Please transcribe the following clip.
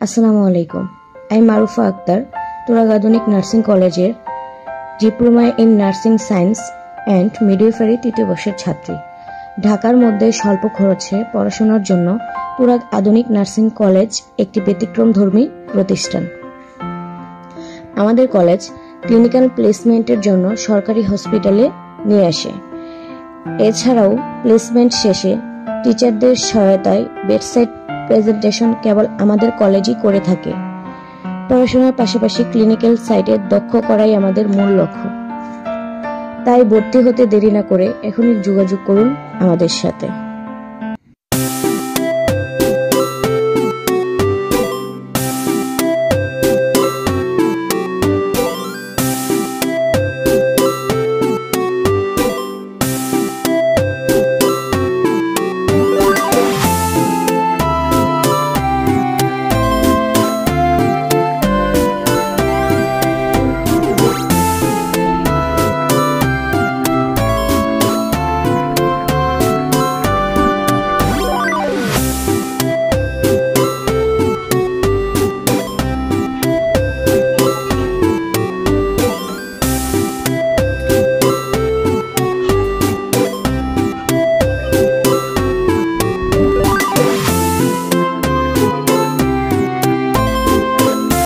আসসালামু আলাইকুম। আমি মারুফা আক্তার, তুরাগ আধুনিক নার্সিং কলেজের diploma in nursing science and midwifery তৃতীয় বর্ষের ছাত্রী। ঢাকার মধ্যে স্বল্প খরচে পড়াশোনার জন্য তুরাগ আধুনিক নার্সিং কলেজ একটি ব্যতিক্রমধর্মী প্রতিষ্ঠান। আমাদের কলেজ ক্লিনিক্যাল প্লেসমেন্টের জন্য সরকারি হসপিটালে নিয়ে আসে। এছাড়াও প্লেসমেন্ট শেষে টিচারদের সহায়তায় বেডসাইড প্রেজেন্টেশন কেবল আমাদের কলেজই করে থাকে। পড়াশোনার পাশাপাশি ক্লিনিক্যাল সাইটে দক্ষ করাই আমাদের মূল লক্ষ্য। তাই ভর্তি হতে দেরি না করে এখনই যোগাযোগ করুন আমাদের সাথে।